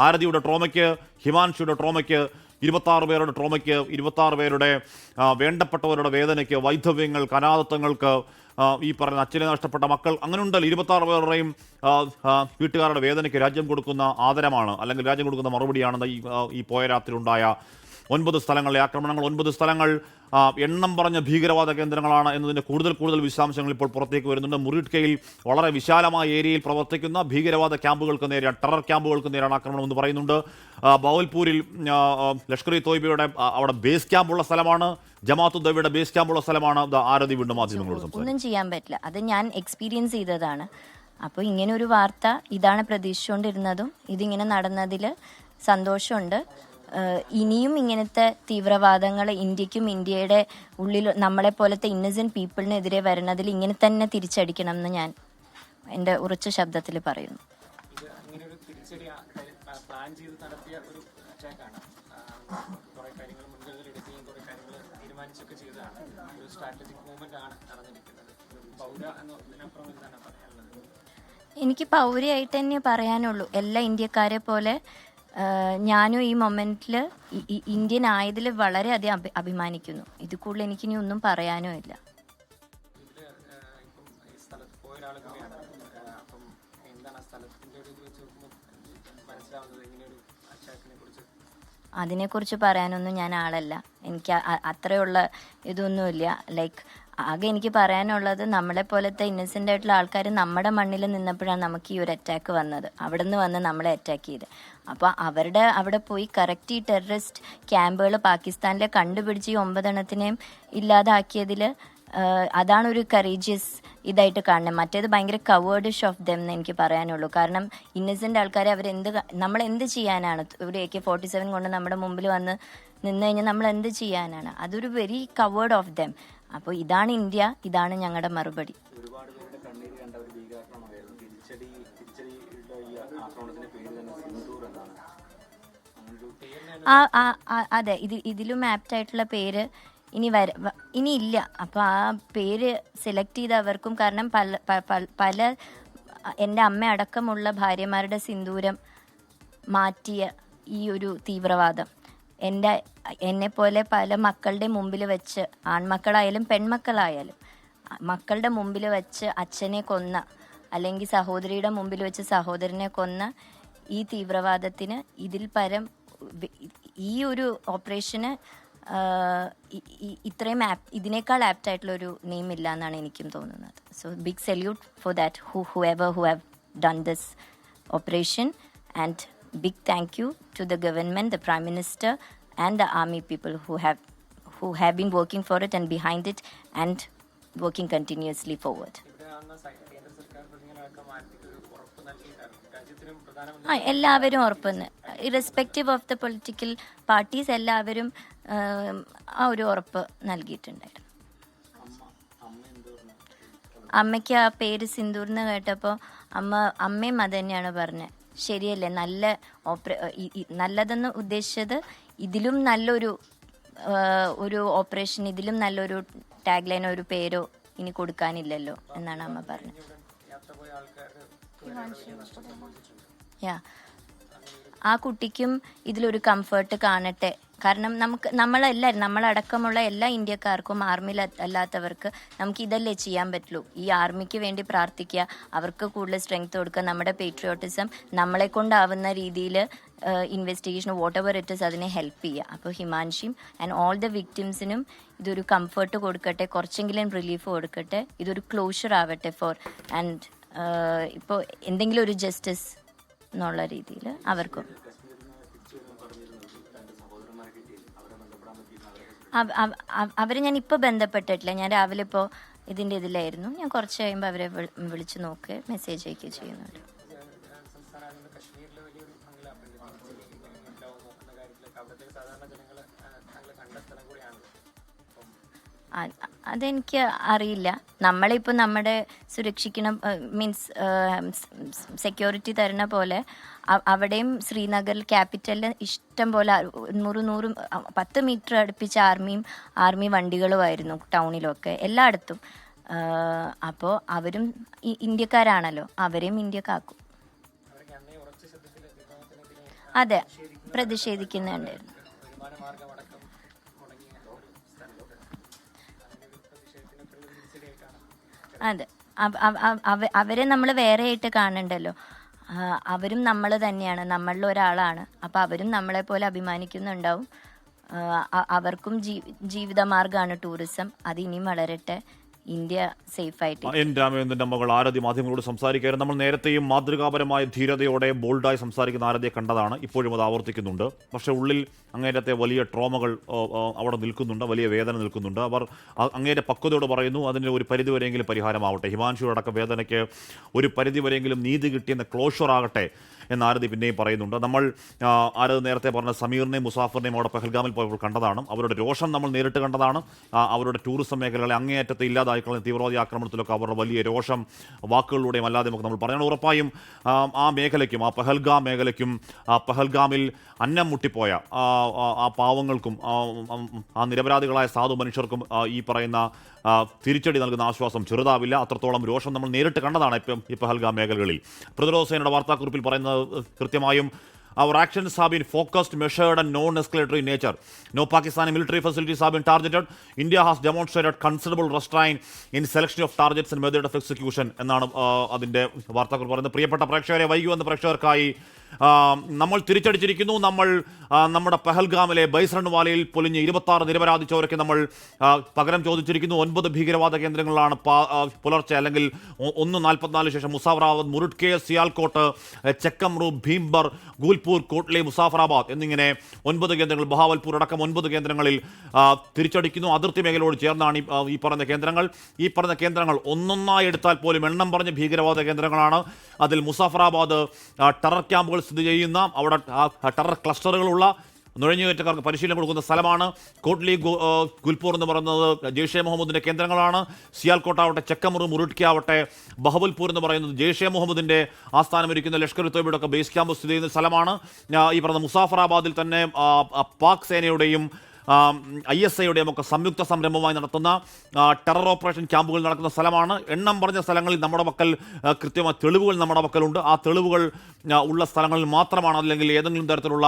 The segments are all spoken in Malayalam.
ആരതിയുടെ ട്രോമയ്ക്ക്, ഹിമാൻഷുയുടെ ട്രോമയ്ക്ക്, 26 പേരുടെ ട്രോമയ്ക്ക്, 26 പേരുടെ വേണ്ടപ്പെട്ടവരുടെ വേദനയ്ക്ക്, വൈധവ്യങ്ങൾക്ക്, അനാഥത്വങ്ങൾക്ക്, ഈ പറയുന്ന അച്ഛനെ നഷ്ടപ്പെട്ട മക്കൾ, അങ്ങനെ ഉണ്ടല്ലോ 26 പേരുടെയും വീട്ടുകാരുടെ വേദനയ്ക്ക് രാജ്യം കൊടുക്കുന്ന ആദരമാണ്, അല്ലെങ്കിൽ രാജ്യം കൊടുക്കുന്ന മറുപടിയാണെന്ന് ഈ പോയ രാത്രി ഉണ്ടായ 9 സ്ഥലങ്ങളിലെ ആക്രമണങ്ങൾ. 9 സ്ഥലങ്ങൾ എണ്ണം പറഞ്ഞ ഭീകരവാദ കേന്ദ്രങ്ങളാണ് എന്നതിൻ്റെ കൂടുതൽ വിശദാംശങ്ങൾ ഇപ്പോൾ പുറത്തേക്ക് വരുന്നുണ്ട്. മുറിഡ്കയിൽ വളരെ വിശാലമായ ഏരിയയിൽ പ്രവർത്തിക്കുന്ന ഭീകരവാദ ക്യാമ്പുകൾക്ക് നേരെയാണ്, ടെറർ ക്യാമ്പുകൾക്ക് നേരെയാണ് ആക്രമണം എന്ന് പറയുന്നുണ്ട്. ബൗൽപൂരിൽ ലഷ്കർ ഇ തോയ്ബയുടെ അവിടെ ബേസ് ക്യാമ്പുള്ള സ്ഥലമാണ്, ജമാഅത്തുദ്ദൗലയുടെ ബേസ് ക്യാമ്പുള്ള സ്ഥലമാണ്. ആരതി വീണ്ടും മാധ്യമങ്ങളോട് സംസാരിക്കും. ഒന്നും ചെയ്യാൻ പറ്റില്ല, അത് ഞാൻ എക്സ്പീരിയൻസ് ചെയ്തതാണ്. അപ്പോൾ ഇങ്ങനെ ഒരു വാർത്ത ഇതാണ് പ്രതീക്ഷിച്ചുകൊണ്ടിരുന്നതും ഇതിങ്ങനെ നടന്നതിൽ സന്തോഷമുണ്ട്. ഇനിയും ഇങ്ങനത്തെ തീവ്രവാദങ്ങൾ ഇന്ത്യക്കും ഇന്ത്യയുടെ ഉള്ളിൽ നമ്മളെ പോലത്തെ ഇന്നസെന്റ് പീപ്പിളിനെതിരെ വരുന്നതിൽ ഇങ്ങനെ തന്നെ തിരിച്ചടിക്കണം എന്ന് ഞാൻ എൻ്റെ ഉറച്ച ശബ്ദത്തിൽ പറയുന്നു. എനിക്ക് പൗരയായിട്ട് തന്നെ പറയാനുള്ളൂ, എല്ലാ ഇന്ത്യക്കാരെ പോലെ ഞാനും ഈ മൊമെന്റിൽ ഇന്ത്യൻ ആയതിൽ വളരെയധികം അഭിമാനിക്കുന്നു. ഇത് കൂടുതൽ എനിക്കിനി ഒന്നും പറയാനോ ഇല്ല. അതിനെക്കുറിച്ച് പറയാനൊന്നും ഞാൻ ആളല്ല, എനിക്ക് അത്രയുള്ള ഇതൊന്നുമില്ല. ലൈക്ക് ആകെ എനിക്ക് പറയാനുള്ളത്, നമ്മളെ പോലത്തെ ഇന്നസെൻ്റ് ആയിട്ടുള്ള ആൾക്കാർ നമ്മുടെ മണ്ണിൽ നിന്നപ്പോഴാണ് നമുക്ക് ഈ ഒരു അറ്റാക്ക് വന്നത്, അവിടെ നിന്ന് വന്ന് നമ്മളെ അറ്റാക്ക് ചെയ്ത്. അപ്പോൾ അവിടെ പോയി കറക്റ്റ് ഈ ടെററിസ്റ്റ് ക്യാമ്പുകൾ പാകിസ്ഥാനിലെ കണ്ടുപിടിച്ച് ഈ 9 എണ്ണത്തിനെയും ഇല്ലാതാക്കിയതിൽ അതാണ് ഒരു കറേജിയസ് ഇതായിട്ട് കാണുന്നത്. മറ്റേത് ഭയങ്കര കവേർഡിഷ് ഓഫ് ദം എന്ന് എനിക്ക് പറയാനുള്ളൂ. കാരണം ഇന്നസെൻ്റ് ആൾക്കാരെ നമ്മളെന്ത് ചെയ്യാനാണ്? ഒരു AK-47 കൊണ്ട് നമ്മുടെ മുമ്പിൽ വന്ന് നിന്ന് കഴിഞ്ഞാൽ നമ്മൾ എന്ത് ചെയ്യാനാണ്? അതൊരു വെരി കവേർഡ് ഓഫ് ദം. അപ്പോൾ ഇതാണ് ഇന്ത്യ, ഇതാണ് ഞങ്ങളുടെ മറുപടി. അതെ, ഇതിലും ആപ്റ്റായിട്ടുള്ള പേര് ഇനി ഇല്ല. അപ്പോൾ ആ പേര് സെലക്ട് ചെയ്തവർക്കും, കാരണം പല എൻ്റെ അമ്മ അടക്കമുള്ള ഭാര്യമാരുടെ സിന്ദൂരം മാറ്റിയ ഈ ഒരു തീവ്രവാദം എന്നെപ്പോലെ പല മക്കളുടെ മുമ്പിൽ വെച്ച്, ആൺമക്കളായാലും പെൺമക്കളായാലും മക്കളുടെ മുമ്പിൽ വെച്ച് അച്ഛനെ കൊന്ന, അല്ലെങ്കിൽ സഹോദരിയുടെ മുമ്പിൽ വെച്ച് സഹോദരനെ കൊന്ന ഈ തീവ്രവാദത്തിന് ഇതിൽ പരം ഈ ഒരു ഓപ്പറേഷന് ഇത്രയും ഇതിനേക്കാൾ ആപ്റ്റായിട്ടുള്ളൊരു നെയിം ഇല്ല എന്നാണ് എനിക്കും തോന്നുന്നത്. So big salute for that who have done this operation, and big thank you to the government, the Prime Minister and the army people who have been working for it and behind it and working continuously forward. എല്ലാവരും ഉറപ്പെന്ന്, irrespective of the political parties, എല്ലാവരും ആ ഒരു ഉറപ്പ് നൽകിയിട്ടുണ്ടായിരുന്നു. അമ്മയ്ക്ക് ആ പേര് സിന്ദൂർ എന്ന് കേട്ടപ്പോൾ അമ്മയും അത് തന്നെയാണ് പറഞ്ഞത്. ശരിയല്ലേ, നല്ലതെന്ന് ഉദ്ദേശിച്ചത് ഇതിലും നല്ലൊരു ഓപ്പറേഷൻ, ഇതിലും നല്ലൊരു ടാഗ് ലൈനോ ഒരു പേരോ ഇനി കൊടുക്കാനില്ലല്ലോ എന്നാണ് അമ്മ പറഞ്ഞത്. ആ കുട്ടിക്കും ഇതിലൊരു കംഫർട്ട് കാണട്ടെ. കാരണം നമ്മളടക്കമുള്ള എല്ലാ ഇന്ത്യക്കാർക്കും, ആർമിയിൽ അല്ലാത്തവർക്ക് നമുക്ക് ഇതല്ലേ ചെയ്യാൻ പറ്റുള്ളൂ. ഈ ആർമിക്ക് വേണ്ടി പ്രാർത്ഥിക്കുക, അവർക്ക് കൂടുതൽ സ്ട്രെങ്ത് കൊടുക്കുക, നമ്മുടെ പേട്രിയോട്ടിസം നമ്മളെ കൊണ്ടാവുന്ന രീതിയിൽ investigation what ever it is അതിനെ ഹെൽപ്പ് ചെയ്യുക. അപ്പോൾ ഹിമാൻഷിയും ആൻഡ് ഓൾ ദ വിക്ടിംസിനും ഇതൊരു കംഫർട്ട് കൊടുക്കട്ടെ, കുറച്ചെങ്കിലും റിലീഫ് കൊടുക്കട്ടെ, ഇതൊരു ക്ലോഷർ ആവട്ടെ ഫോർ ആൻഡ് ഇപ്പോൾ എന്തെങ്കിലും ഒരു ജസ്റ്റിസ് എന്നുള്ള രീതിയിൽ അവർക്കും. അവരെ ഞാൻ ഇപ്പോൾ ബന്ധപ്പെട്ടിട്ടില്ല. ഞാൻ രാവിലെ ഇപ്പോൾ ഇതിലായിരുന്നു. ഞാൻ കുറച്ച് കഴിയുമ്പോൾ അവരെ വിളിച്ച് നോക്കുക, മെസ്സേജ് അയക്കുകയോ ചെയ്യുന്നുണ്ട്. അതെനിക്ക് അറിയില്ല. നമ്മളിപ്പോൾ നമ്മുടെ സുരക്ഷിക്കണം, മീൻസ് സെക്യൂരിറ്റി തരുന്ന പോലെ അവിടെയും ശ്രീനഗറിൽ ക്യാപിറ്റലിൽ ഇഷ്ടം പോലെ 100-10 മീറ്റർ അടുപ്പിച്ച ആർമി വണ്ടികളുമായിരുന്നു ടൗണിലൊക്കെ, എല്ലായിടത്തും. അപ്പോൾ അവരും ഇന്ത്യക്കാരാണല്ലോ, അവരെയും ഇന്ത്യക്കാക്കും. അതെ, പ്രതിഷേധിക്കുന്നുണ്ടായിരുന്നു. അതെ, അവരെ നമ്മൾ വേറെയായിട്ട് കാണണ്ടല്ലോ. അവരും നമ്മൾ തന്നെയാണ്, നമ്മളിൽ ഒരാളാണ്. അപ്പം അവരും നമ്മളെ പോലെ അഭിമാനിക്കുന്നുണ്ടാവും. അവർക്കും ജീവിതമാർഗ്ഗമാണ് ടൂറിസം. അത് ഇനിയും വളരട്ടെ. ഇന്ത്യ സേഫായിട്ട്. എൻ രാമചന്ദ്രന്റെ മകൾ ആരതി മാധ്യമങ്ങളോട് സംസാരിക്കുകയായിരുന്നു. നമ്മൾ നേരത്തെയും മാതൃകാപരമായ ധീരതയോടെ ബോൾഡായി സംസാരിക്കുന്ന ആരതിയെ കണ്ടതാണ്. ഇപ്പോഴും അത് ആവർത്തിക്കുന്നുണ്ട്. പക്ഷേ ഉള്ളിൽ അങ്ങേരത്തെ വലിയ ട്രോമകൾ അവിടെ നിൽക്കുന്നുണ്ട്, വലിയ വേദന നിൽക്കുന്നുണ്ട്. അവർ അങ്ങേരെ പക്വതയോട് പറയുന്നു അതിന് ഒരു പരിധിവരെയെങ്കിലും പരിഹാരമാവട്ടെ, ഹിമാൻഷുയുടെ അടക്കം വേദനയ്ക്ക് ഒരു പരിധിവരെയെങ്കിലും നീതി കിട്ടിയെന്ന് ക്ലോഷർ ആകട്ടെ എന്ന് ആരതി പിന്നെയും പറയുന്നുണ്ട്. നമ്മൾ ആരതി നേരത്തെ പറഞ്ഞ സമീറിനെയും മുസാഫറിനെയും അവിടെ പെഹൽഗാമിൽ പോയപ്പോൾ കണ്ടതാണ്. അവരുടെ രോഷം നമ്മൾ നേരിട്ട് കണ്ടതാണ്. അവരുടെ ടൂറിസം മേഖലകളെ അങ്ങേയറ്റത്തെ ഇല്ലാതായിക്കളഞ്ഞ തീവ്രവാദി ആക്രമണത്തിലൊക്കെ അവരുടെ വലിയ രോഷം വാക്കുകളിലൂടെയും അല്ലാതെ നമുക്ക് നമ്മൾ പറയണം. ഉറപ്പായും ആ മേഖലയ്ക്കും, ആ പെഹൽഗാം മേഖലയ്ക്കും, പെഹൽഗാമിൽ അന്നം മുട്ടിപ്പോയ ആ പാവങ്ങൾക്കും ആ നിരപരാധികളായ സാധു മനുഷ്യർക്കും ഈ പറയുന്ന തിരിച്ചടി നൽകുന്ന ആശ്വാസം ചെറുതാവില്ല. അത്രത്തോളം രോഷം നമ്മൾ നേരിട്ട് കണ്ടതാണ് ഇപ്പം ഈ പെഹൽഗാം മേഖലകളിൽ. പ്രതിരോധ സേനയുടെ വാർത്താക്കുറിപ്പിൽ പറയുന്നത് കൃത്യമായും our actions have been focused, measured and non-escalatory in nature. No Pakistani military facilities have been targeted. India has demonstrated considerable restraint in selection of targets and method of execution എന്നാണ് അതിൻ്റെ വാർത്താക്കുറിപ്പ് പറയുന്നത്. പ്രിയപ്പെട്ട പ്രേക്ഷകരെ, വൈകി വന്ന പ്രേക്ഷകർക്കായി നമ്മൾ തിരിച്ചടിച്ചിരിക്കുന്നു. നമ്മൾ നമ്മുടെ പെഹൽഗാമിലെ ബൈസൺ വാലയിൽ പൊലിഞ്ഞ് 26 നിരപരാധി ചോരയ്ക്ക് നമ്മൾ പകരം ചോദിച്ചിരിക്കുന്നു. 9 ഭീകരവാദ കേന്ദ്രങ്ങളിലാണ് പുലർച്ചെ അല്ലെങ്കിൽ 1:44 ശേഷം മുസാഫറാബാദ്, മുരുട്കെ, സിയാൽകോട്ട്, ചെക്കമ്രു, ഭീംബർ, ഗുൽപൂർ, കോട്ട്ലി, മുസാഫറാബാദ് എന്നിങ്ങനെ 9 കേന്ദ്രങ്ങൾ, ബഹാവൽപൂർ അടക്കം 9 കേന്ദ്രങ്ങളിൽ തിരിച്ചടിക്കുന്നു. അതിർത്തി മേഖലയോട് ചേർന്നാണ് ഈ പറഞ്ഞ കേന്ദ്രങ്ങൾ. ഈ പറഞ്ഞ കേന്ദ്രങ്ങൾ ഒന്നൊന്നായി എടുത്താൽ പോലും എണ്ണം പറഞ്ഞ ഭീകരവാദ കേന്ദ്രങ്ങളാണ്. അതിൽ മുസാഫറാബാദ് ടെറർ ക്യാമ്പുകൾ സ്ഥിതി ചെയ്യുന്ന, അവിടെ ടെറർ ക്ലസ്റ്ററുകളുള്ള, നുഴഞ്ഞുകയറ്റക്കാർക്ക് പരിശീലനം കൊടുക്കുന്ന സ്ഥലമാണ്. കോട്ട്ലി, ഗുൽപൂർ എന്ന് പറയുന്നത് ജെയ്ഷെ മുഹമ്മദിൻ്റെ കേന്ദ്രങ്ങളാണ്. സിയാൽകോട്ടാവട്ടെ, ചെക്കമുറു, മുരുട്കി ആവട്ടെ, ബഹവൽപൂർ എന്ന് പറയുന്നത് ജെയ്ഷെ മുഹമ്മദിൻ്റെ ആസ്ഥാനമിരിക്കുന്ന ലഷ്കർ ഇ തോയ്ബയുടെ ഒക്കെ ബേസ് ക്യാമ്പ് സ്ഥിതി ചെയ്യുന്ന സ്ഥലമാണ്. ഈ പറഞ്ഞ മുസാഫറാബാദിൽ തന്നെ പാക് സേനയുടെയും ISIയുടെയും ഒക്കെ സംയുക്ത സംരംഭമായി നടത്തുന്ന ടെറർ ഓപ്പറേഷൻ ക്യാമ്പുകൾ നടക്കുന്ന സ്ഥലമാണ്. എണ്ണം പറഞ്ഞ സ്ഥലങ്ങളിൽ നമ്മുടെ പക്കൽ കൃത്യമായ തെളിവുകൾ നമ്മുടെ പക്കലുണ്ട്. ആ തെളിവുകൾ ഉള്ള സ്ഥലങ്ങളിൽ മാത്രമാണ്, അല്ലെങ്കിൽ ഏതെങ്കിലും തരത്തിലുള്ള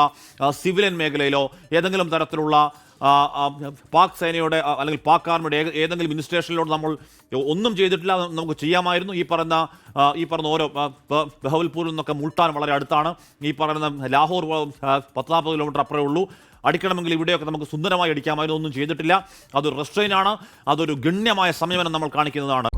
സിവിലിയൻ മേഖലയിലോ ഏതെങ്കിലും തരത്തിലുള്ള പാക് സേനയുടെ അല്ലെങ്കിൽ പാക് ആർമിയുടെ ഏതെങ്കിലും ഇൻസ്റ്റേഷനിലോട് നമ്മൾ ഒന്നും ചെയ്തിട്ടില്ല. നമുക്ക് ചെയ്യാമായിരുന്നു. ഈ പറഞ്ഞ ഓരോ ബഹവൽപൂരിൽ നിന്നൊക്കെ മുൾട്ടാൻ വളരെ അടുത്താണ്. ഈ പറയുന്ന ലാഹോർ 10-40 കിലോമീറ്റർ അപ്പുറമേ ഉള്ളൂ. അടിക്കണമെങ്കിൽ ഇവിടെയൊക്കെ നമുക്ക് സുന്ദരമായി അടിക്കാമായിരുന്നു. ഒന്നും ചെയ്തിട്ടില്ല. അതൊരു റെസ്ട്രെയിൻ ആണ്. അതൊരു ഗണ്യമായ സംയമനം നമ്മൾ കാണിക്കുന്നതാണ്.